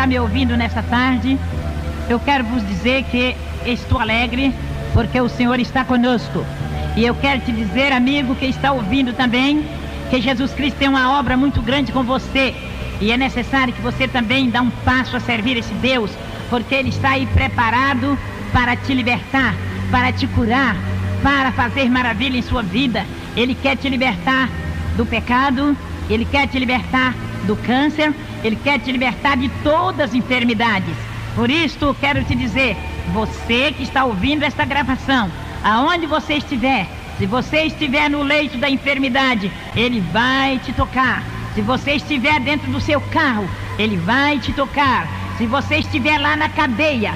está me ouvindo nessa tarde, eu quero vos dizer que estou alegre porque o Senhor está conosco. E eu quero te dizer, amigo que está ouvindo também, que Jesus Cristo tem uma obra muito grande com você. E é necessário que você também dê um passo a servir esse Deus, porque Ele está aí preparado para te libertar, para te curar, para fazer maravilha em sua vida. Ele quer te libertar do pecado, Ele quer te libertar do câncer, Ele quer te libertar de todas as enfermidades. Por isso, quero te dizer, você que está ouvindo esta gravação, aonde você estiver, se você estiver no leito da enfermidade, Ele vai te tocar. Se você estiver dentro do seu carro, Ele vai te tocar. Se você estiver lá na cadeia,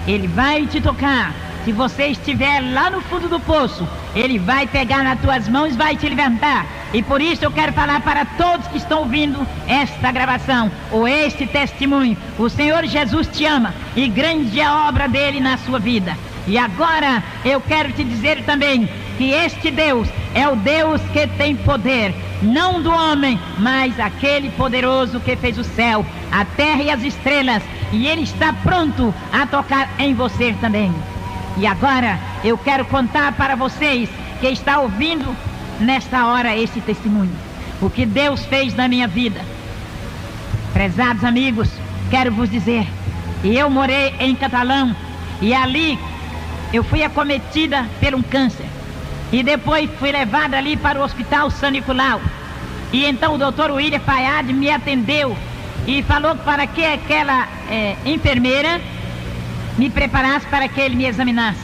Ele vai te tocar. Se você estiver lá no fundo do poço, Ele vai pegar nas tuas mãos e vai te levantar. E por isso eu quero falar para todos que estão ouvindo esta gravação, ou este testemunho: o Senhor Jesus te ama e grande é a obra dele na sua vida. E agora eu quero te dizer também que este Deus é o Deus que tem poder, não do homem, mas aquele poderoso que fez o céu, a terra e as estrelas, e Ele está pronto a tocar em você também. E agora eu quero contar para vocês que está ouvindo nesta hora esse testemunho, o que Deus fez na minha vida. Prezados amigos, quero vos dizer, eu morei em Catalão, e ali eu fui acometida por um câncer, e depois fui levada ali para o Hospital San Nicolau. E então o doutor William Fayad me atendeu e falou para que aquela enfermeira me preparasse para que ele me examinasse.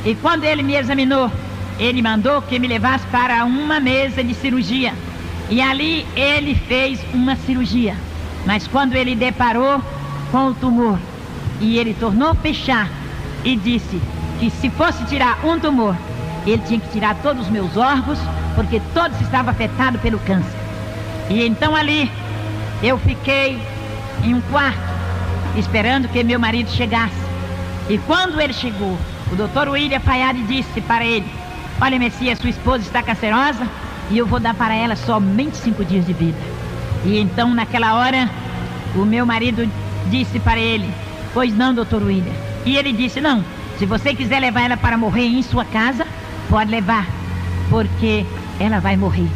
E quando ele me examinou, ele mandou que me levasse para uma mesa de cirurgia. E ali ele fez uma cirurgia. Mas quando ele deparou com o tumor, e ele tornou fechar, e disse que se fosse tirar um tumor, ele tinha que tirar todos os meus órgãos, porque todos estavam afetados pelo câncer. E então ali eu fiquei em um quarto, esperando que meu marido chegasse. E quando ele chegou, o doutor William Fayad disse para ele: olha, Messias, sua esposa está cancerosa e eu vou dar para ela somente 5 dias de vida. E então naquela hora o meu marido disse para ele: pois não, doutor William. E ele disse: não, se você quiser levar ela para morrer em sua casa, pode levar, porque ela vai morrer.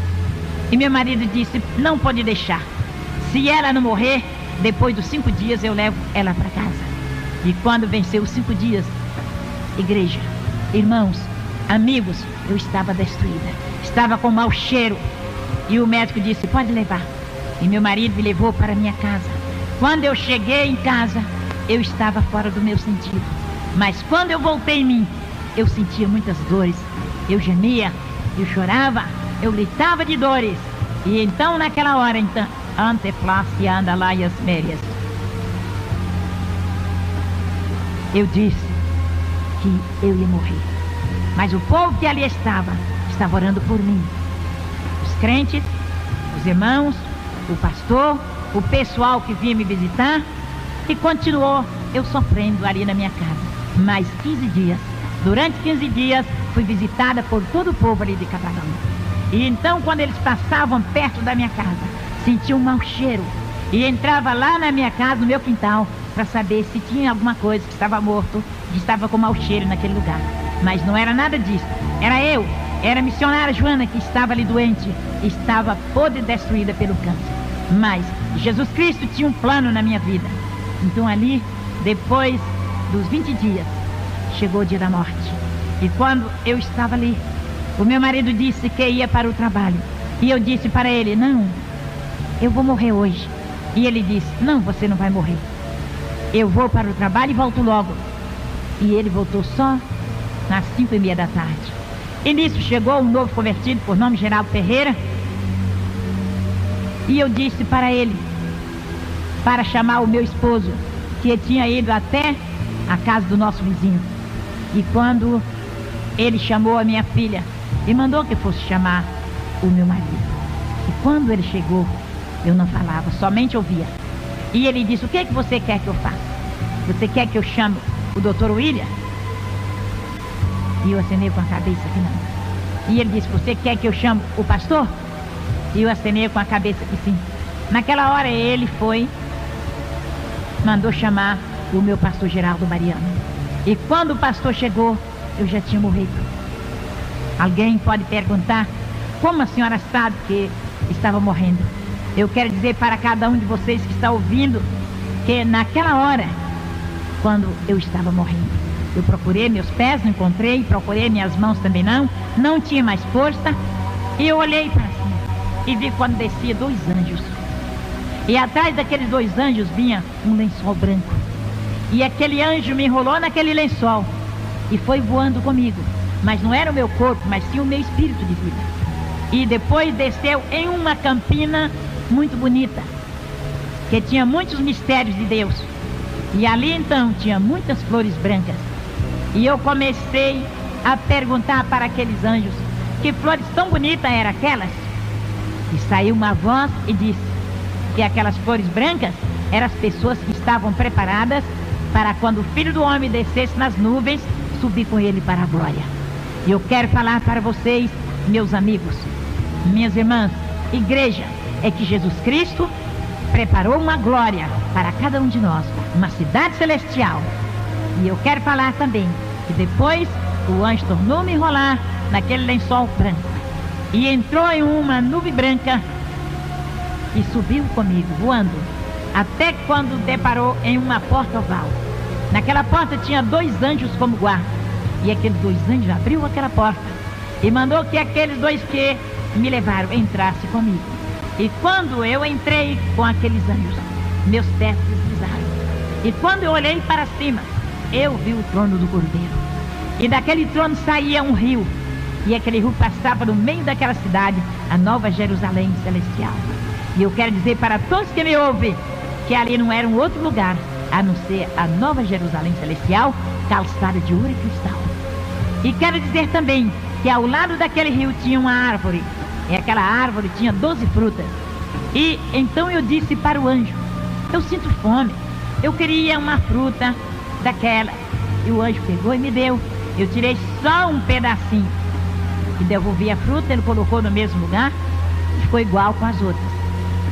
E meu marido disse: não pode deixar. Se ela não morrer, depois dos 5 dias eu levo ela para casa. E quando venceu os 5 dias, igreja, irmãos, amigos, eu estava destruída, estava com mau cheiro. E o médico disse: pode levar. E meu marido me levou para minha casa. Quando eu cheguei em casa, eu estava fora do meu sentido. Mas quando eu voltei em mim, eu sentia muitas dores. Eu gemia, eu chorava, eu gritava de dores. E então naquela hora, então, anteflácia anda lá e as mérias, eu disse que eu ia morrer. Mas o povo que ali estava orando por mim. Os crentes, os irmãos, o pastor, o pessoal que vinha me visitar. E continuou eu sofrendo ali na minha casa. Mais 15 dias. Durante 15 dias fui visitada por todo o povo ali de Catalão. E então quando eles passavam perto da minha casa, sentia um mau cheiro. E entrava lá na minha casa, no meu quintal, para saber se tinha alguma coisa que estava morto, que estava com mau cheiro naquele lugar. Mas não era nada disso. Era a missionária Joana que estava ali doente, estava podre e destruída pelo câncer. Mas Jesus Cristo tinha um plano na minha vida. Então ali, depois dos 20 dias, chegou o dia da morte. E quando eu estava ali, o meu marido disse que ia para o trabalho. E eu disse para ele: não, eu vou morrer hoje. E ele disse: não, você não vai morrer. Eu vou para o trabalho e volto logo. E ele voltou só nas 5:30 da tarde. E nisso chegou um novo convertido, por nome Geraldo Ferreira. E eu disse para ele, para chamar o meu esposo, que tinha ido até a casa do nosso vizinho. E quando ele chamou a minha filha, e mandou que fosse chamar o meu marido. E quando ele chegou, eu não falava, somente ouvia. E ele disse: o que é que você quer que eu faça? Você quer que eu chame o doutor William? E eu acenei com a cabeça que não. E ele disse: você quer que eu chame o pastor? E eu acenei com a cabeça que sim. Naquela hora ele foi mandou chamar o meu pastor Geraldo Mariano. E quando o pastor chegou, eu já tinha morrido. Alguém pode perguntar, como a senhora sabe que estava morrendo? Eu quero dizer para cada um de vocês que está ouvindo, que naquela hora, quando eu estava morrendo, eu procurei meus pés, não encontrei, procurei minhas mãos também não tinha mais força, e eu olhei para cima, e vi quando descia 2 anjos, e atrás daqueles 2 anjos vinha um lençol branco, e aquele anjo me enrolou naquele lençol, e foi voando comigo, mas não era o meu corpo, mas sim o meu espírito de vida, e depois desceu em uma campina muito bonita, que tinha muitos mistérios de Deus, e ali então tinha muitas flores brancas, e eu comecei a perguntar para aqueles anjos que flores tão bonitas eram aquelas, e saiu uma voz e disse que aquelas flores brancas eram as pessoas que estavam preparadas para quando o Filho do Homem descesse nas nuvens, subir com ele para a glória. E eu quero falar para vocês, meus amigos, minhas irmãs, igreja, é que Jesus Cristo preparou uma glória para cada um de nós, uma cidade celestial. E eu quero falar também que depois o anjo tornou-me enrolar naquele lençol branco e entrou em uma nuvem branca e subiu comigo, voando, até quando deparou em uma porta oval. Naquela porta tinha 2 anjos como guarda, e aqueles 2 anjos abriu aquela porta e mandou que aqueles 2 que me levaram entrassem comigo. E quando eu entrei com aqueles anjos, meus pés deslizaram. E quando eu olhei para cima, eu vi o trono do Cordeiro. E daquele trono saía um rio. E aquele rio passava no meio daquela cidade, a Nova Jerusalém Celestial. E eu quero dizer para todos que me ouvem, que ali não era um outro lugar, a não ser a Nova Jerusalém Celestial, calçada de ouro e cristal. E quero dizer também que ao lado daquele rio tinha uma árvore. E aquela árvore tinha 12 frutas. E então eu disse para o anjo, eu sinto fome, eu queria uma fruta daquela. E o anjo pegou e me deu. Eu tirei só um pedacinho e devolvi a fruta, ele colocou no mesmo lugar e ficou igual com as outras.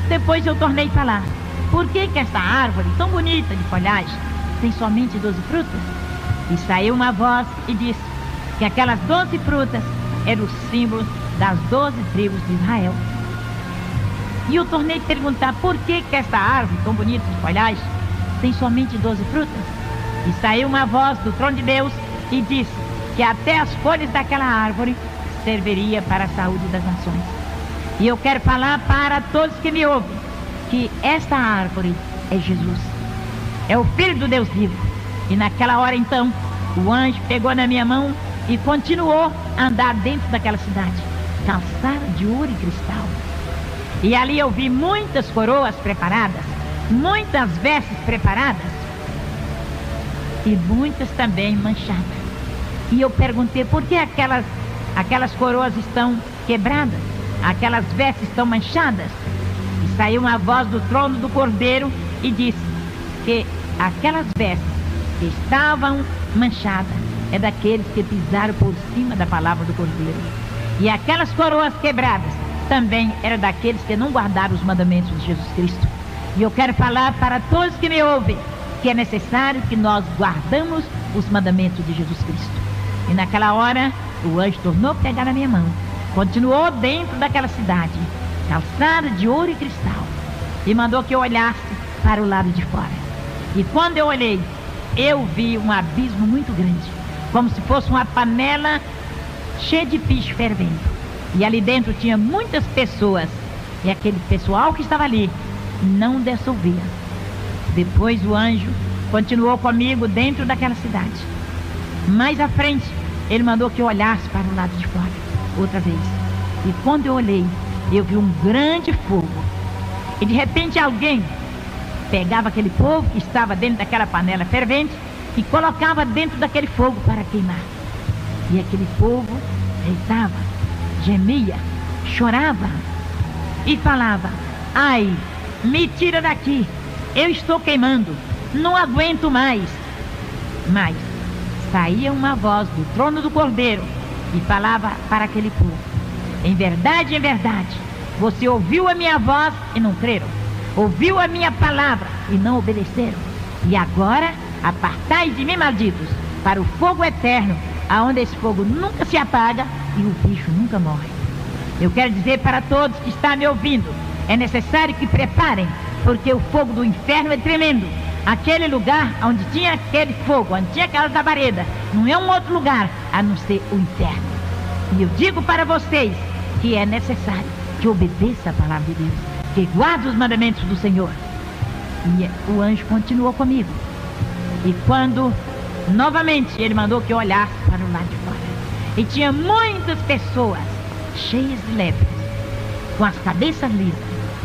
Depois eu tornei a falar, por que esta árvore tão bonita de folhagem tem somente 12 frutas? E saiu uma voz e disse que aquelas 12 frutas eram o símbolo das 12 tribos de Israel. E eu tornei a perguntar por que esta árvore tão bonita de folhagem tem somente 12 frutas? E saiu uma voz do trono de Deus e disse que até as folhas daquela árvore serviria para a saúde das nações. E eu quero falar para todos que me ouvem que esta árvore é Jesus, é o Filho do Deus vivo. E naquela hora então o anjo pegou na minha mão e continuou a andar dentro daquela cidade, calçada de ouro e cristal. E ali eu vi muitas coroas preparadas, muitas vestes preparadas e muitas também manchadas. E eu perguntei por que aquelas coroas estão quebradas, aquelas vestes estão manchadas. E saiu uma voz do trono do Cordeiro e disse que aquelas vestes que estavam manchadas é daqueles que pisaram por cima da palavra do Cordeiro. E aquelas coroas quebradas também eram daqueles que não guardaram os mandamentos de Jesus Cristo. E eu quero falar para todos que me ouvem que é necessário que nós guardamos os mandamentos de Jesus Cristo. E naquela hora o anjo tornou a pegar na minha mão, continuou dentro daquela cidade, calçada de ouro e cristal, e mandou que eu olhasse para o lado de fora. E quando eu olhei, eu vi um abismo muito grande, como se fosse uma panela cheia de piche fervendo. E ali dentro tinha muitas pessoas, e aquele pessoal que estava ali não dissolvia. Depois o anjo continuou comigo dentro daquela cidade. Mais à frente, ele mandou que eu olhasse para o lado de fora, outra vez. E quando eu olhei, eu vi um grande fogo. E de repente alguém pegava aquele fogo que estava dentro daquela panela fervente e colocava dentro daquele fogo para queimar. E aquele fogo gritava, gemia, chorava e falava, ai, me tira daqui, eu estou queimando, não aguento mais. Mas saía uma voz do trono do Cordeiro e falava para aquele povo, em verdade, você ouviu a minha voz e não creram, ouviu a minha palavra e não obedeceram. E agora, apartai de mim, malditos, para o fogo eterno, aonde esse fogo nunca se apaga e o bicho nunca morre. Eu quero dizer para todos que estão me ouvindo, é necessário que preparem, porque o fogo do inferno é tremendo. Aquele lugar onde tinha aquele fogo, onde tinha aquela labareda, não é um outro lugar a não ser o inferno. E eu digo para vocês que é necessário que obedeça a palavra de Deus, que guarde os mandamentos do Senhor. E o anjo continuou comigo. E quando novamente ele mandou que eu olhasse para o lado de fora, e tinha muitas pessoas cheias de lepras, com as cabeças lisas.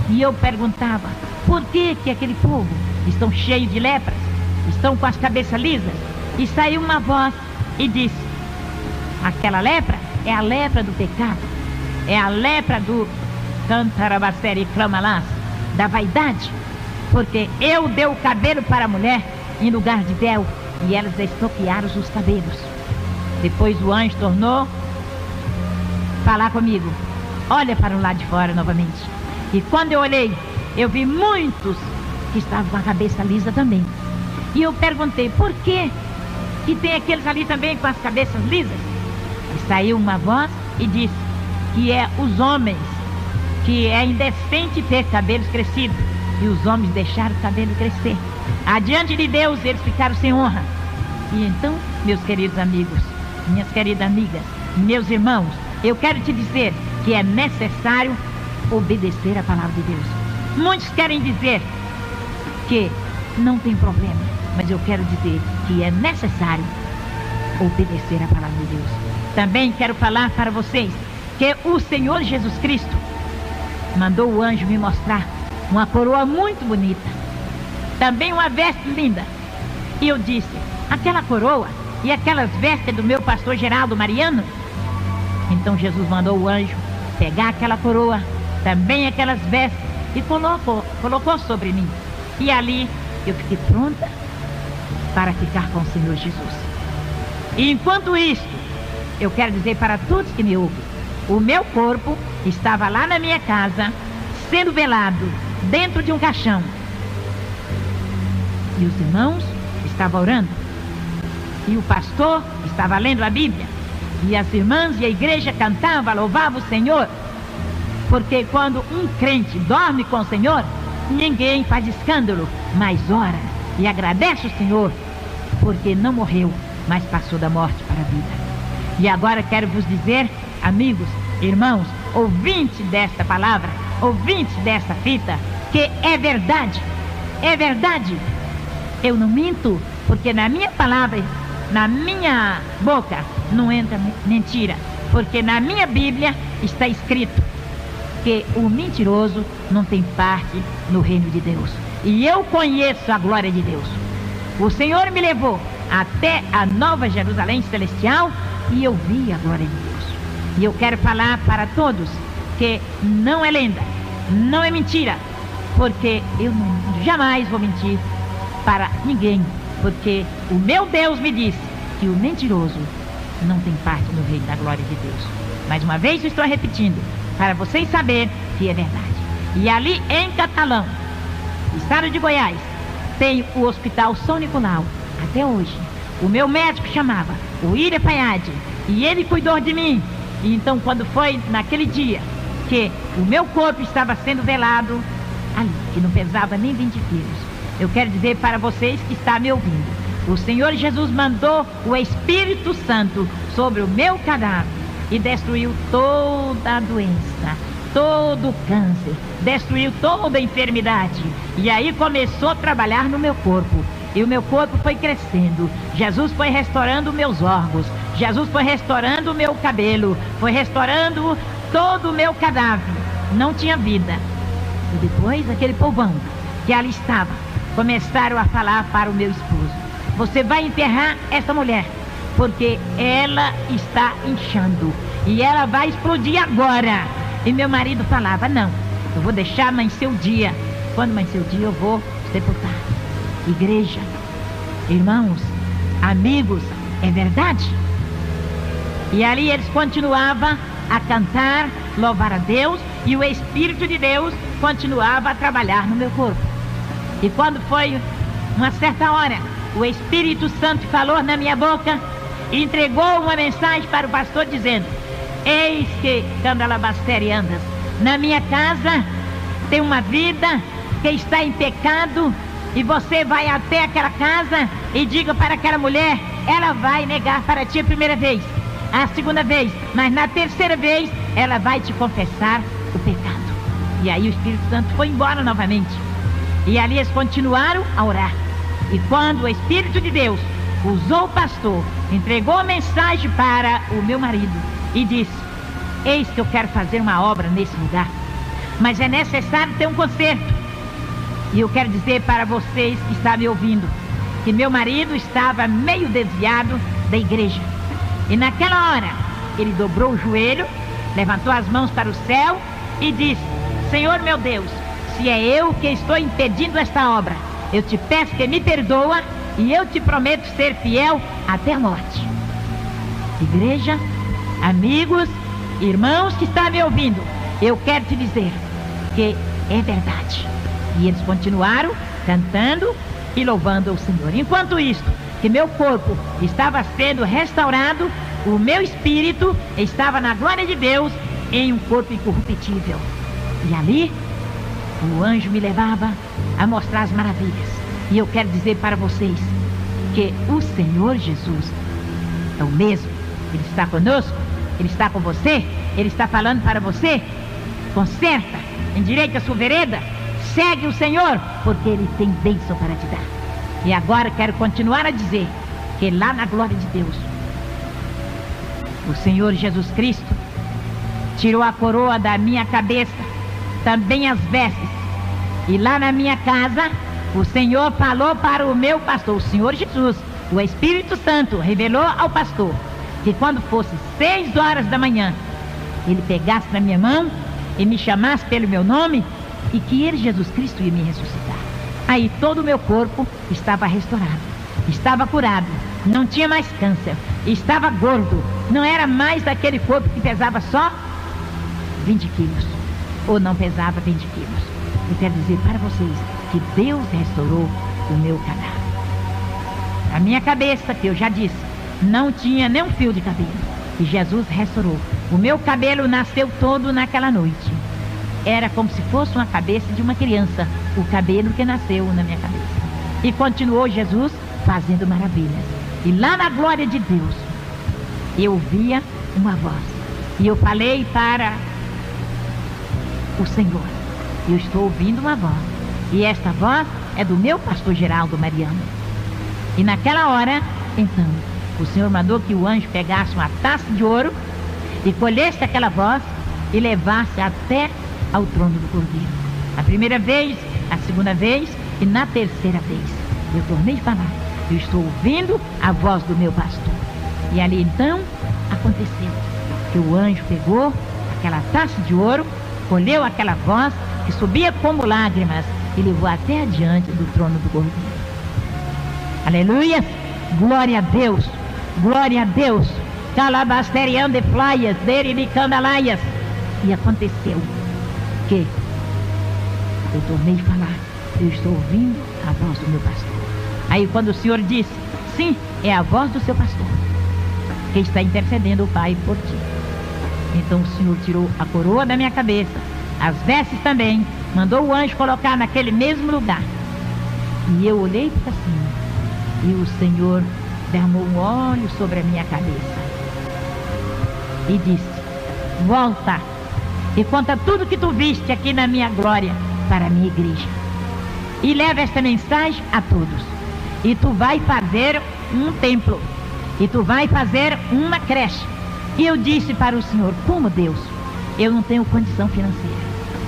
E eu perguntava, por que aquele povo estão cheios de lepras, estão com as cabeças lisas? E saiu uma voz e disse, aquela lepra é a lepra do pecado, é a lepra do cantarabacere clamalás, da vaidade, porque eu dei o cabelo para a mulher em lugar de véu, e elas estoquearam os cabelos. Depois o anjo tornou falar comigo, olha para o lado de fora novamente. E quando eu olhei, eu vi muitos que estavam com a cabeça lisa também. E eu perguntei, por que tem aqueles ali também com as cabeças lisas? E saiu uma voz e disse que é os homens, que é indecente ter cabelos crescidos, e os homens deixaram o cabelo crescer. Adiante de Deus eles ficaram sem honra. E então, meus queridos amigos, minhas queridas amigas, meus irmãos, eu quero te dizer que é necessário obedecer a palavra de Deus. Muitos querem dizer que não tem problema, mas eu quero dizer que é necessário obedecer a palavra de Deus. Também quero falar para vocês que o Senhor Jesus Cristo mandou o anjo me mostrar uma coroa muito bonita, também uma veste linda. E eu disse, aquela coroa e aquelas vestes do meu pastor Geraldo Mariano? Então Jesus mandou o anjo pegar aquela coroa, também aquelas vestes, e colocou sobre mim. E ali eu fiquei pronta para ficar com o Senhor Jesus. E enquanto isso, eu quero dizer para todos que me ouvem, o meu corpo estava lá na minha casa, sendo velado dentro de um caixão. E os irmãos estavam orando. E o pastor estava lendo a Bíblia. E as irmãs e a igreja cantavam, louvavam o Senhor. Porque quando um crente dorme com o Senhor, ninguém faz escândalo, mas ora e agradece o Senhor, porque não morreu, mas passou da morte para a vida. E agora quero vos dizer, amigos, irmãos, ouvintes desta palavra, ouvintes desta fita, que é verdade, é verdade. Eu não minto, porque na minha palavra, na minha boca, não entra mentira, porque na minha Bíblia está escrito que o mentiroso não tem parte no reino de Deus. E eu conheço a glória de Deus. O Senhor me levou até a Nova Jerusalém Celestial e eu vi a glória de Deus. E eu quero falar para todos que não é lenda, não é mentira, porque eu jamais vou mentir para ninguém, porque o meu Deus me disse que o mentiroso não tem parte no reino da glória de Deus. Mais uma vez eu estou repetindo, para vocês saberem que é verdade. E ali em Catalão, estado de Goiás, tem o Hospital São Nicolau. Até hoje, o meu médico chamava o Ira Paiade, e ele cuidou de mim. E então quando foi naquele dia que o meu corpo estava sendo velado ali, que não pesava nem 20 quilos, eu quero dizer para vocês que estão me ouvindo, o Senhor Jesus mandou o Espírito Santo sobre o meu cadáver e destruiu toda a doença, todo o câncer, destruiu toda a enfermidade. E aí começou a trabalhar no meu corpo. E o meu corpo foi crescendo. Jesus foi restaurando meus órgãos. Jesus foi restaurando o meu cabelo. Foi restaurando todo o meu cadáver. Não tinha vida. E depois aquele povão que ali estava, começaram a falar para o meu esposo: você vai enterrar essa mulher, porque ela está inchando e ela vai explodir agora. E meu marido falava: não, eu vou deixar amanhecer o dia. Quando amanhecer o dia eu vou sepultar. Igreja, irmãos, amigos, é verdade? E ali eles continuavam a cantar, louvar a Deus, e o Espírito de Deus continuava a trabalhar no meu corpo. E quando foi uma certa hora, o Espírito Santo falou na minha boca e entregou uma mensagem para o pastor dizendo: eis que candalabastere andas. Na minha casa tem uma vida que está em pecado, e você vai até aquela casa e diga para aquela mulher, ela vai negar para ti a primeira vez, a segunda vez, mas na terceira vez ela vai te confessar o pecado. E aí o Espírito Santo foi embora novamente, e ali eles continuaram a orar. E quando o Espírito de Deus usou o pastor, entregou a mensagem para o meu marido e disse: eis que eu quero fazer uma obra nesse lugar, mas é necessário ter um conserto. E eu quero dizer para vocês que estão me ouvindo, que meu marido estava meio desviado da igreja. E naquela hora, ele dobrou o joelho, levantou as mãos para o céu e disse: Senhor meu Deus, se é eu que estou impedindo esta obra, eu te peço que me perdoa e eu te prometo ser fiel até a morte. Igreja, amigos, irmãos que estão me ouvindo, eu quero te dizer que é verdade. E eles continuaram cantando e louvando o Senhor. Enquanto isso, que meu corpo estava sendo restaurado, o meu espírito estava na glória de Deus em um corpo incorruptível. E ali, o anjo me levava a mostrar as maravilhas. E eu quero dizer para vocês que o Senhor Jesus é o mesmo. Ele está conosco, Ele está com você, Ele está falando para você: conserta, endireita a sua vereda, segue o Senhor, porque Ele tem bênção para te dar. E agora quero continuar a dizer que lá na glória de Deus, o Senhor Jesus Cristo tirou a coroa da minha cabeça, também as vestes. E lá na minha casa, o Senhor falou para o meu pastor, o Senhor Jesus, o Espírito Santo revelou ao pastor que quando fosse 6 horas da manhã, ele pegasse na minha mão e me chamasse pelo meu nome, e que ele, Jesus Cristo, ia me ressuscitar. Aí todo o meu corpo estava restaurado, estava curado, não tinha mais câncer, estava gordo, não era mais daquele corpo que pesava só 20 quilos, ou não pesava 20 quilos. Eu quero dizer para vocês que Deus restaurou o meu cadáver. A minha cabeça, que eu já disse, não tinha nem um fio de cabelo, e Jesus restaurou. O meu cabelo nasceu todo naquela noite. Era como se fosse uma cabeça de uma criança, o cabelo que nasceu na minha cabeça. E continuou Jesus fazendo maravilhas. E lá na glória de Deus, eu ouvia uma voz. E eu falei para o Senhor: eu estou ouvindo uma voz. E esta voz é do meu pastor Geraldo Mariano. E naquela hora, então, o Senhor mandou que o anjo pegasse uma taça de ouro e colhesse aquela voz e levasse até ao trono do Cordeiro. A primeira vez, a segunda vez e na terceira vez. Eu tornei a falar: eu estou ouvindo a voz do meu pastor. E ali então aconteceu que o anjo pegou aquela taça de ouro, colheu aquela voz que subia como lágrimas e levou até adiante do trono do Cordeiro. Aleluia! Glória a Deus! Glória a Deus! Calabasteriande flaias, deribicandalaias. E aconteceu que eu tornei a falar: eu estou ouvindo a voz do meu pastor. Aí quando o Senhor disse: sim, é a voz do seu pastor que está intercedendo o Pai por ti. Então o Senhor tirou a coroa da minha cabeça, as vestes também, mandou o anjo colocar naquele mesmo lugar. E eu olhei para cima e o Senhor derramou um óleo sobre a minha cabeça e disse: volta e conta tudo que tu viste aqui na minha glória para a minha igreja. E leva esta mensagem a todos. E tu vai fazer um templo. E tu vai fazer uma creche. E eu disse para o Senhor: como Deus? Eu não tenho condição financeira.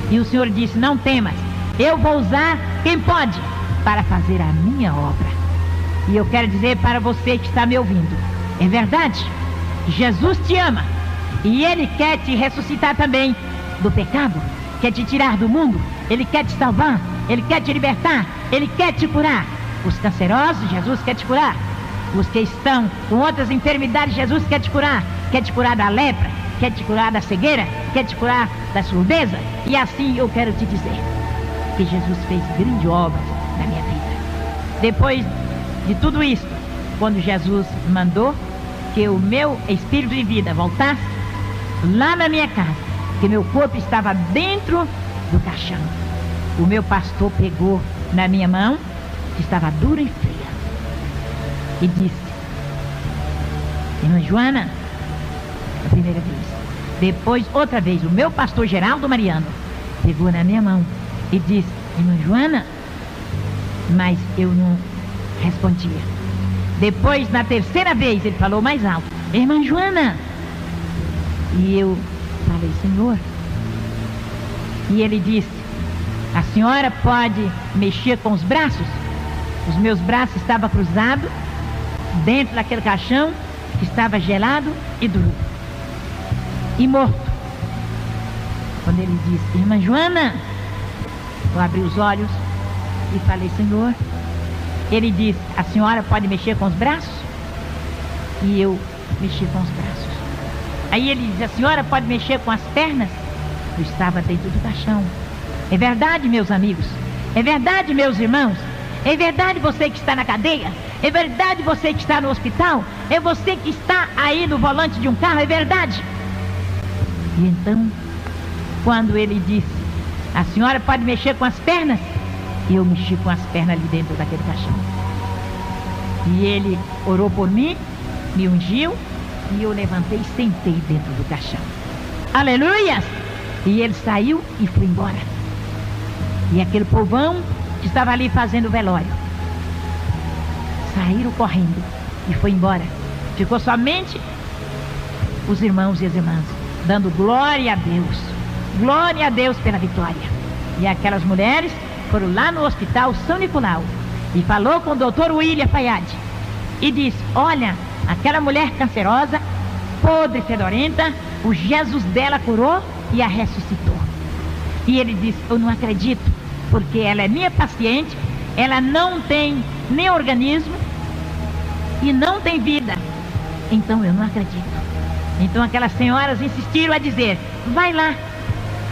E o Senhor disse: não temas, eu vou usar quem pode para fazer a minha obra. E eu quero dizer para você que está me ouvindo: é verdade, Jesus te ama. E Ele quer te ressuscitar também do pecado, quer te tirar do mundo, Ele quer te salvar, Ele quer te libertar, Ele quer te curar. Os cancerosos, Jesus quer te curar. Os que estão com outras enfermidades, Jesus quer te curar da lepra, quer te curar da cegueira, quer te curar da surdeza. E assim eu quero te dizer que Jesus fez grande obra na minha vida. depois de tudo isso, quando Jesus mandou que o meu espírito de vida voltasse lá na minha casa, que meu corpo estava dentro do caixão, o meu pastor pegou na minha mão, que estava dura e fria, e disse: irmã Joana, a primeira vez. Depois, outra vez, o meu pastor Geraldo Mariano pegou na minha mão e disse: irmã Joana, mas eu não respondia. Depois, na terceira vez, ele falou mais alto: irmã Joana. E eu falei: Senhor. E ele disse: a senhora pode mexer com os braços? Os meus braços estavam cruzados dentro daquele caixão que estava gelado e duro e morto. Quando ele disse: irmã Joana, eu abri os olhos e falei: Senhor. Ele disse: a senhora pode mexer com os braços? E eu mexi com os braços. Aí ele disse: a senhora pode mexer com as pernas? Eu estava dentro do caixão. É verdade, meus amigos? É verdade, meus irmãos? É verdade você que está na cadeia? É verdade você que está no hospital? É você que está aí no volante de um carro? É verdade? E então, quando ele disse: a senhora pode mexer com as pernas? Eu mexi com as pernas ali dentro daquele caixão. E ele orou por mim, me ungiu, e eu levantei e sentei dentro do caixão. Aleluia! E ele saiu e foi embora. E aquele povão que estava ali fazendo velório saíram correndo e foi embora. Ficou somente os irmãos e as irmãs dando glória a Deus. Glória a Deus pela vitória. E aquelas mulheres foram lá no hospital São Nicolau e falou com o doutor William Fayad e disse: olha, aquela mulher cancerosa, podre, fedorenta, o Jesus dela curou e a ressuscitou. E ele disse: eu não acredito, porque ela é minha paciente, ela não tem nem organismo e não tem vida, então eu não acredito. Então aquelas senhoras insistiram a dizer: vai lá.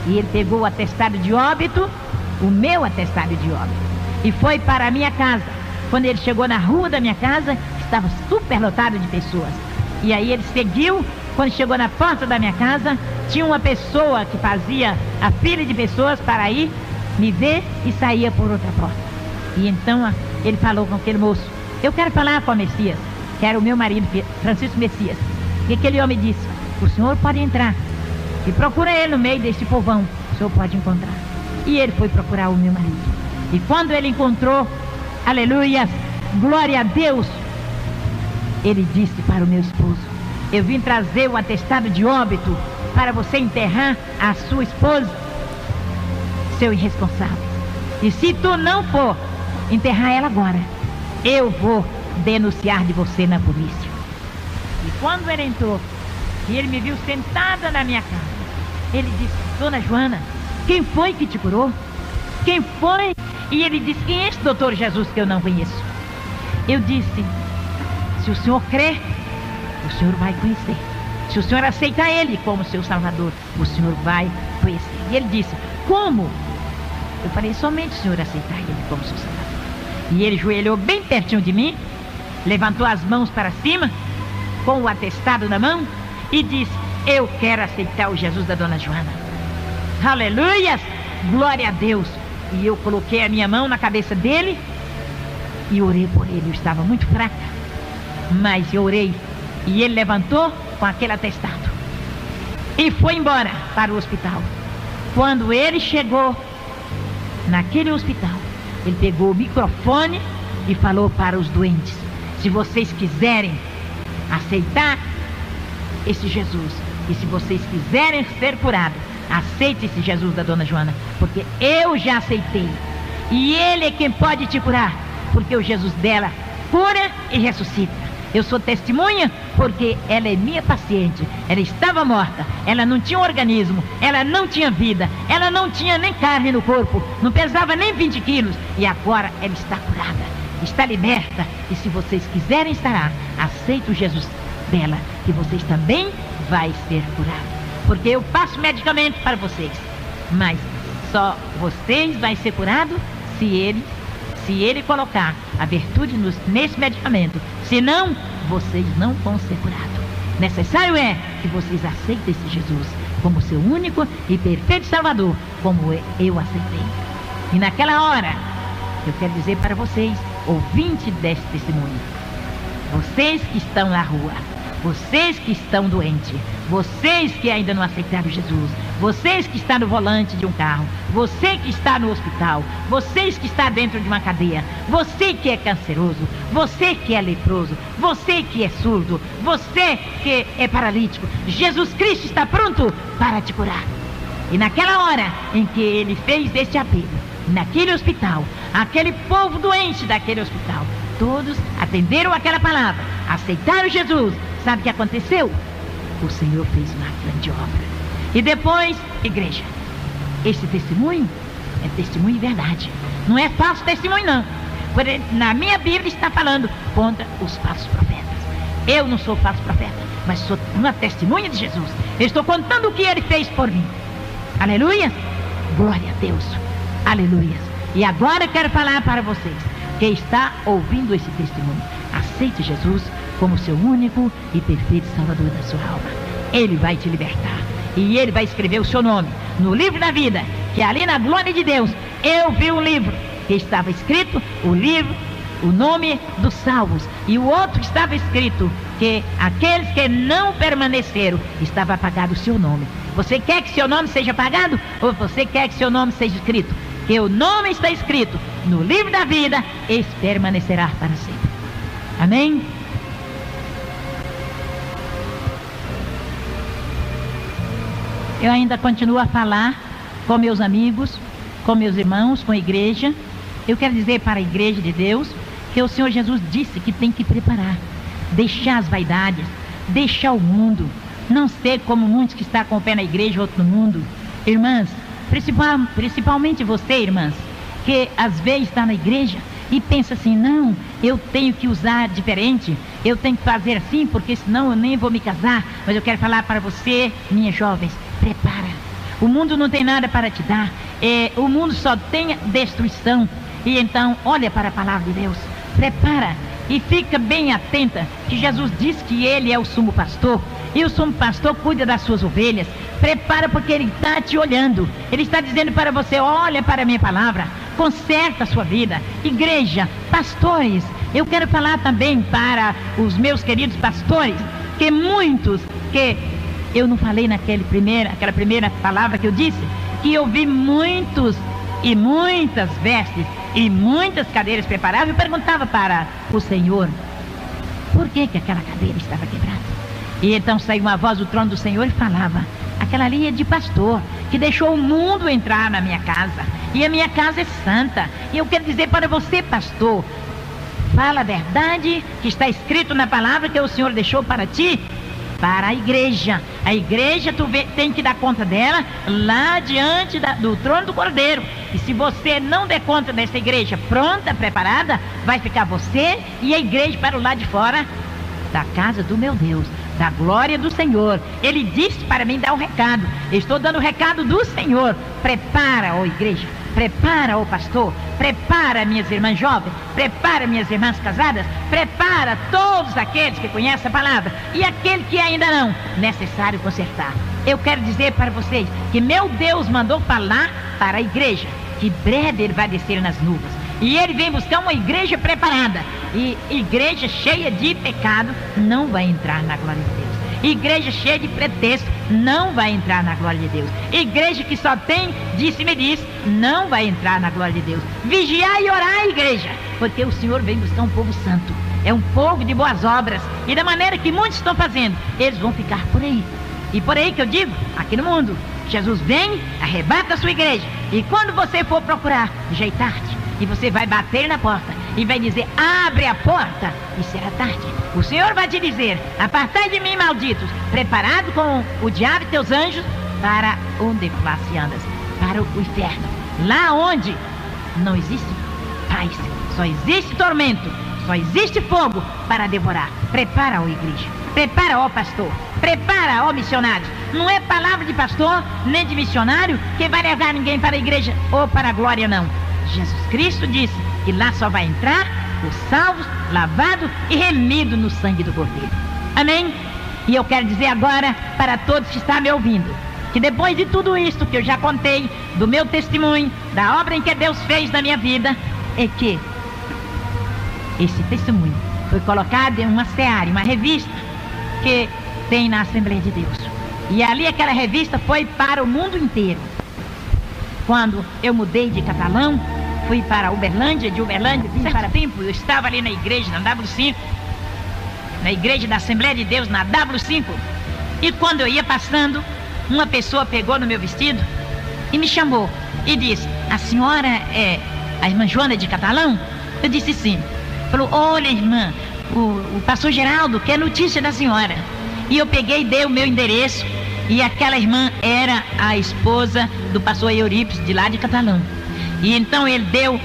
E ele pegou o atestado de óbito, o meu atestado de óbito, e foi para a minha casa. Quando ele chegou na rua da minha casa, estava super lotado de pessoas. E aí ele seguiu. Quando chegou na porta da minha casa, tinha uma pessoa que fazia a fila de pessoas para ir me ver e saía por outra porta. E então ele falou com aquele moço: eu quero falar com o Messias, que era o meu marido, Francisco Messias. E aquele homem disse: o senhor pode entrar e procura ele no meio desse povão, o senhor pode encontrar. E ele foi procurar o meu marido. E quando ele encontrou, aleluia, glória a Deus, ele disse para o meu esposo: eu vim trazer o atestado de óbito para você enterrar a sua esposa, seu irresponsável. E se tu não for enterrar ela agora, eu vou denunciar de você na polícia. E quando ele entrou e ele me viu sentada na minha casa, ele disse: dona Joana, quem foi que te curou? Quem foi? E ele disse: quem é esse doutor Jesus que eu não conheço? Eu disse: se o senhor crer, o senhor vai conhecer. Se o senhor aceitar ele como seu salvador, o senhor vai conhecer. E ele disse: como? Eu falei: somente o senhor aceitar ele como seu salvador. E ele joelhou bem pertinho de mim, levantou as mãos para cima, com o atestado na mão, e disse: eu quero aceitar o Jesus da dona Joana. Aleluia! Glória a Deus! E eu coloquei a minha mão na cabeça dele e orei por ele. Eu estava muito fraca, mas eu orei. E ele levantou com aquele atestado e foi embora para o hospital. Quando ele chegou naquele hospital, ele pegou o microfone e falou para os doentes: se vocês quiserem aceitar esse Jesus, e se vocês quiserem ser curados, aceite esse Jesus da dona Joana, porque eu já aceitei, e ele é quem pode te curar, porque o Jesus dela cura e ressuscita. Eu sou testemunha porque ela é minha paciente. Ela estava morta, ela não tinha organismo, ela não tinha vida, ela não tinha nem carne no corpo, não pesava nem 20 quilos, e agora ela está curada, está liberta. E se vocês quiserem estar, aceite o Jesus dela, que vocês também vai ser curados, porque eu passo medicamento para vocês, mas só vocês vai ser curado se ele se ele colocar a virtude nesse medicamento. Senão, vocês não vão ser curados. Necessário é que vocês aceitem esse Jesus como seu único e perfeito Salvador, como eu aceitei. E naquela hora, eu quero dizer para vocês, ouvintes desse testemunho, vocês que estão na rua, vocês que estão doentes, vocês que ainda não aceitaram Jesus, vocês que estão no volante de um carro, você que está no hospital, vocês que está dentro de uma cadeia, você que é canceroso, você que é leproso, você que é surdo, você que é paralítico, Jesus Cristo está pronto para te curar. E naquela hora em que ele fez esse apelo, naquele hospital, aquele povo doente daquele hospital, todos atenderam aquela palavra, aceitaram Jesus. Sabe o que aconteceu? O Senhor fez uma grande obra. E depois, igreja, esse testemunho é testemunho de verdade. Não é falso testemunho, não. Na minha Bíblia está falando contra os falsos profetas. Eu não sou falso profeta, mas sou uma testemunha de Jesus. Eu estou contando o que ele fez por mim. Aleluia! Glória a Deus. Aleluia! E agora eu quero falar para vocês que está ouvindo esse testemunho. Aceite Jesus como seu único e perfeito Salvador da sua alma. Ele vai te libertar. E ele vai escrever o seu nome no livro da vida, que ali na glória de Deus, eu vi um livro que estava escrito, o livro, o nome dos salvos. E o outro estava escrito que aqueles que não permaneceram, estava apagado o seu nome. Você quer que seu nome seja apagado? Ou você quer que seu nome seja escrito? Que o nome está escrito no livro da vida, esse permanecerá para sempre. Amém? Eu ainda continuo a falar com meus amigos, com meus irmãos, com a igreja. Eu quero dizer para a igreja de Deus que o Senhor Jesus disse que tem que preparar, deixar as vaidades, deixar o mundo, não ser como muitos que estão com o pé na igreja e outro no mundo. Irmãs, principalmente você, irmãs, que às vezes está na igreja e pensa assim, não, eu tenho que usar diferente, eu tenho que fazer assim, porque senão eu nem vou me casar. Mas eu quero falar para você, minhas jovens, prepara. O mundo não tem nada para te dar. O mundo só tem destruição. E então, olha para a palavra de Deus. Prepara e fica bem atenta, que Jesus diz que ele é o sumo pastor. E o sumo pastor cuida das suas ovelhas. Prepara, porque ele está te olhando. Ele está dizendo para você, olha para a minha palavra. Conserta a sua vida. Igreja, pastores, eu quero falar também para os meus queridos pastores, que muitos que eu não falei aquela primeira palavra que eu disse, que eu vi muitos e muitas vestes e muitas cadeiras preparadas. Eu perguntava para o Senhor, por que aquela cadeira estava quebrada? E então saiu uma voz do trono do Senhor e falava, aquela ali é de pastor, que deixou o mundo entrar na minha casa, e a minha casa é santa. E eu quero dizer para você, pastor, fala a verdade que está escrito na palavra que o Senhor deixou para ti, para a igreja. A igreja tem que dar conta dela lá diante do trono do Cordeiro. E se você não der conta dessa igreja pronta, preparada, vai ficar você e a igreja para o lado de fora da casa do meu Deus, da glória do Senhor. Ele disse para mim dar um recado. Eu estou dando o recado do Senhor. Prepara, ó igreja. Prepara, ó pastor. Prepara, minhas irmãs jovens. Prepara, minhas irmãs casadas. Prepara todos aqueles que conhecem a palavra. E aquele que ainda não, necessário consertar. Eu quero dizer para vocês que meu Deus mandou falar para a igreja, que breve ele vai descer nas nuvens. E ele vem buscar uma igreja preparada. E igreja cheia de pecado não vai entrar na glória de Deus. Igreja cheia de pretexto não vai entrar na glória de Deus. Igreja que só tem disse-me-disse não vai entrar na glória de Deus. Vigiar e orar, igreja, porque o Senhor vem buscar um povo santo. É um povo de boas obras. E da maneira que muitos estão fazendo, eles vão ficar por aí. E por aí que eu digo, aqui no mundo, Jesus vem, arrebata a sua igreja. E quando você for procurar, já é tarde. E você vai bater na porta e vai dizer, abre a porta, e será tarde. O Senhor vai te dizer, apartai de mim, malditos, preparado com o diabo e teus anjos, para onde se andas? Para o inferno, lá onde não existe paz, só existe tormento, só existe fogo para devorar. Prepara, ó igreja, prepara, ó pastor, prepara, ó missionário. Não é palavra de pastor nem de missionário que vai levar ninguém para a igreja ou para a glória, não. Jesus Cristo disse que lá só vai entrar os salvos, lavados e remidos no sangue do Cordeiro. Amém? E eu quero dizer agora para todos que estão me ouvindo, que depois de tudo isso que eu já contei, do meu testemunho, da obra em que Deus fez na minha vida, é que esse testemunho foi colocado em uma seara, uma revista que tem na Assembleia de Deus. E ali aquela revista foi para o mundo inteiro. Quando eu mudei de Catalão, fui para Uberlândia, de Uberlândia vim para tempo, eu estava ali na igreja, na W5, na igreja da Assembleia de Deus, na W5, e quando eu ia passando, uma pessoa pegou no meu vestido e me chamou e disse: a senhora é a irmã Joana de Catalão? Eu disse sim. Falou: olha, irmã, o pastor Geraldo quer notícia da senhora. E eu peguei e dei o meu endereço, e aquela irmã era a esposa do pastor Eurípides, de lá de Catalão. E então ele deu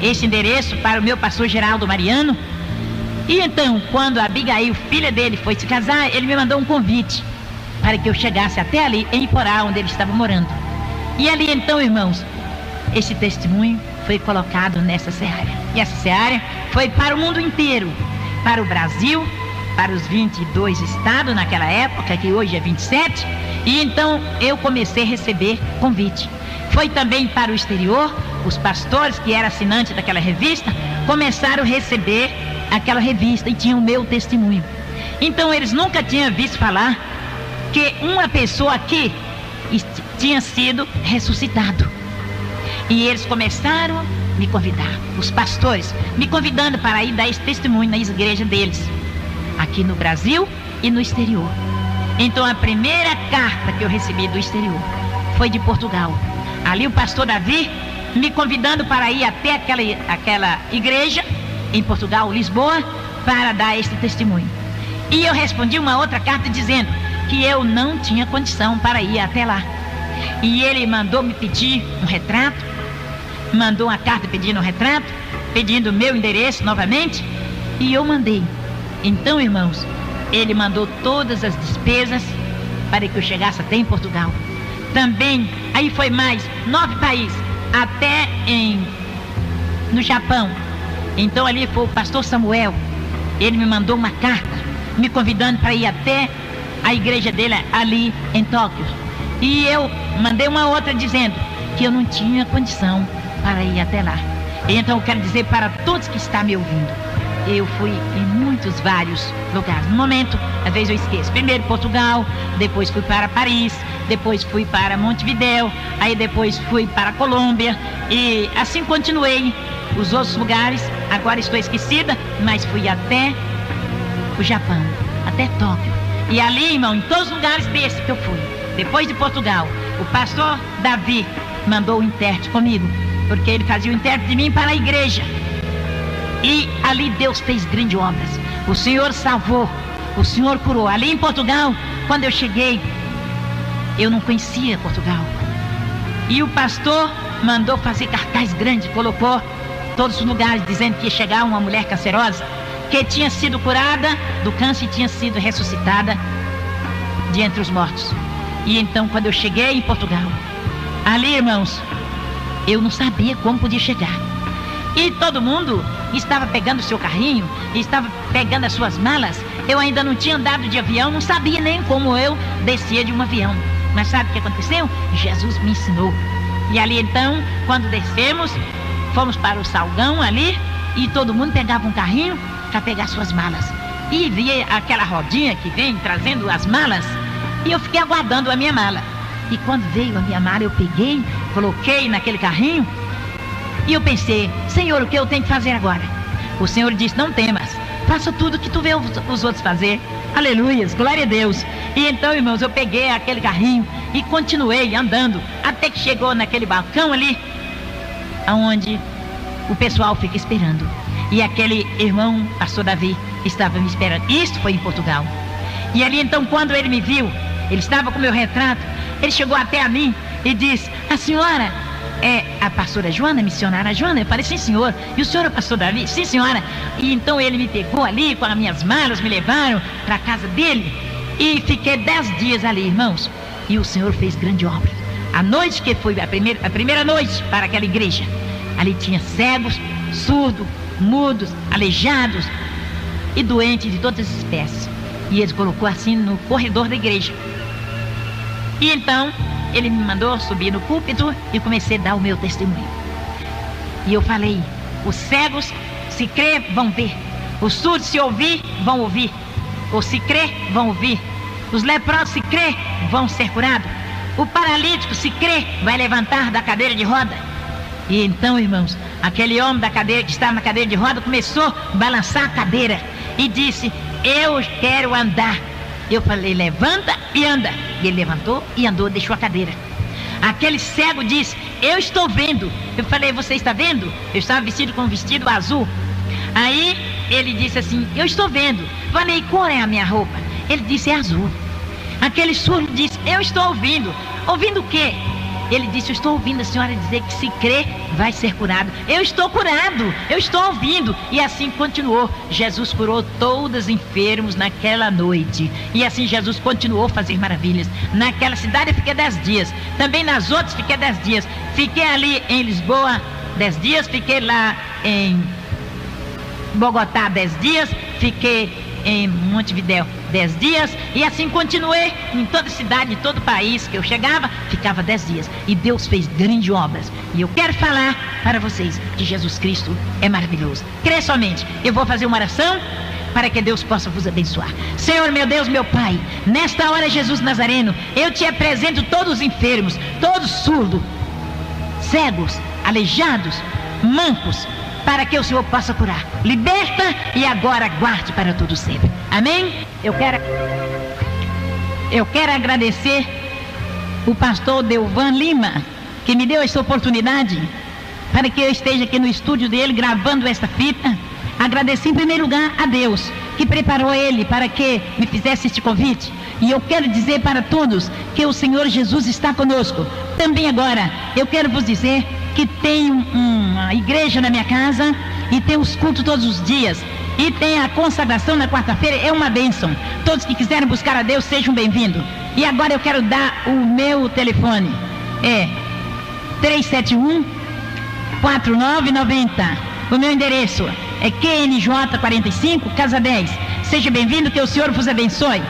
esse endereço para o meu pastor Geraldo Mariano. E então, quando a Abigail, filha dele, foi se casar, ele me mandou um convite para que eu chegasse até ali, em Iporá, onde ele estava morando. E ali então, irmãos, esse testemunho foi colocado nessa seara. E essa seara foi para o mundo inteiro, para o Brasil, para os 22 estados naquela época, que hoje é 27. E então eu comecei a receber convite. Foi também para o exterior. Os pastores que eram assinantes daquela revista começaram a receber aquela revista e tinham o meu testemunho. Então eles nunca tinham visto falar que uma pessoa aqui tinha sido ressuscitado. E eles começaram a me convidar, os pastores, me convidando para ir dar esse testemunho nas igrejas deles, aqui no Brasil e no exterior. Então a primeira carta que eu recebi do exterior foi de Portugal. Ali o pastor Davi me convidando para ir até aquela igreja em Portugal, Lisboa, para dar esse testemunho. E eu respondi uma outra carta dizendo que eu não tinha condição para ir até lá. E ele mandou me pedir um retrato, mandou uma carta pedindo um retrato, pedindo o meu endereço novamente, e eu mandei. Então, irmãos, ele mandou todas as despesas para que eu chegasse até em Portugal. Também, aí foi mais 9 países, até no Japão. Então ali foi o pastor Samuel, ele me mandou uma carta, me convidando para ir até a igreja dele ali em Tóquio. E eu mandei uma outra dizendo que eu não tinha condição para ir até lá. Então eu quero dizer para todos que estão me ouvindo, eu fui em vários lugares. No momento, às vezes eu esqueço. Primeiro Portugal, depois fui para Paris, depois fui para Montevidéu, aí depois fui para Colômbia, e assim continuei os outros lugares. Agora estou esquecida, mas fui até o Japão, até Tóquio. E ali, irmão, em todos os lugares desses que eu fui, depois de Portugal, o pastor Davi mandou o intérprete comigo, porque ele fazia o intérprete de mim para a igreja. E ali Deus fez grandes obras. O Senhor salvou, o Senhor curou. Ali em Portugal, quando eu cheguei, eu não conhecia Portugal. E o pastor mandou fazer cartaz grande, colocou todos os lugares, dizendo que ia chegar uma mulher cancerosa, que tinha sido curada do câncer e tinha sido ressuscitada de entre os mortos. E então, quando eu cheguei em Portugal, ali, irmãos, eu não sabia como podia chegar. E todo mundo estava pegando o seu carrinho, estava pegando as suas malas. Eu ainda não tinha andado de avião, não sabia nem como eu descia de um avião. Mas sabe o que aconteceu? Jesus me ensinou. E ali então, quando descemos, fomos para o Salgão ali, e todo mundo pegava um carrinho para pegar suas malas. E via aquela rodinha que vem trazendo as malas, e eu fiquei aguardando a minha mala. E quando veio a minha mala, eu peguei, coloquei naquele carrinho, e eu pensei: Senhor, o que eu tenho que fazer agora? O Senhor disse: não temas, faça tudo que tu vê os outros fazer. Aleluias, glória a Deus. E então, irmãos, eu peguei aquele carrinho e continuei andando, até que chegou naquele balcão ali, onde o pessoal fica esperando. E aquele irmão, pastor Davi, estava me esperando. Isto foi em Portugal. E ali então, quando ele me viu, ele estava com meu retrato, ele chegou até a mim e disse: a senhora é a pastora Joana, missionária Joana? Eu falei: sim, senhor. E o senhor é o pastor Davi? Sim, senhora. E então ele me pegou ali com as minhas malas, me levaram para a casa dele, e fiquei 10 dias ali, irmãos. E o Senhor fez grande obra. A noite que foi a primeira noite para aquela igreja, ali tinha cegos, surdos, mudos, aleijados e doentes de todas as espécies. E ele colocou assim no corredor da igreja. E então ele me mandou subir no púlpito e comecei a dar o meu testemunho. E eu falei: os cegos, se crer, vão ver. Os surdos, se ouvir, vão ouvir. Ou se crer, vão ouvir. Os leprosos, se crer, vão ser curados. O paralítico, se crer, vai levantar da cadeira de roda. E então, irmãos, aquele homem da cadeira, que estava na cadeira de roda, começou a balançar a cadeira e disse: eu quero andar. Eu falei: levanta e anda. E ele levantou e andou, deixou a cadeira. Aquele cego disse: eu estou vendo. Eu falei: você está vendo? Eu estava vestido com um vestido azul. Aí ele disse assim: eu estou vendo. Falei: qual é a minha roupa? Ele disse: é azul. Aquele surdo disse: eu estou ouvindo. Ouvindo o quê? Ele disse: eu estou ouvindo a senhora dizer que se crer vai ser curado. Eu estou curado, eu estou ouvindo. E assim continuou. Jesus curou todos os enfermos naquela noite. E assim Jesus continuou a fazer maravilhas. Naquela cidade eu fiquei 10 dias. Também nas outras fiquei 10 dias. Fiquei ali em Lisboa 10 dias. Fiquei lá em Bogotá 10 dias. Fiquei em Montevidéu 10 dias, e assim continuei em toda cidade, em todo país que eu chegava, ficava 10 dias, e Deus fez grandes obras. E eu quero falar para vocês que Jesus Cristo é maravilhoso. Crê somente. Eu vou fazer uma oração para que Deus possa vos abençoar. Senhor, meu Deus, meu Pai, nesta hora, Jesus Nazareno, eu te apresento todos os enfermos, todos surdos, cegos, aleijados, mancos, para que o Senhor possa curar. Liberta e agora guarde para todo sempre. Amém? Eu quero agradecer o pastor Delvan Lima, que me deu essa oportunidade para que eu esteja aqui no estúdio dele gravando esta fita. Agradeci em primeiro lugar a Deus, que preparou ele para que me fizesse este convite. E eu quero dizer para todos que o Senhor Jesus está conosco. Também agora, eu quero vos dizer que tem uma igreja na minha casa e tem os cultos todos os dias. E tem a consagração na quarta-feira, é uma bênção. Todos que quiserem buscar a Deus, sejam bem-vindos. E agora eu quero dar o meu telefone. É 371-4990. O meu endereço é QNJ 45, Casa 10. Seja bem-vindo, que o Senhor vos abençoe.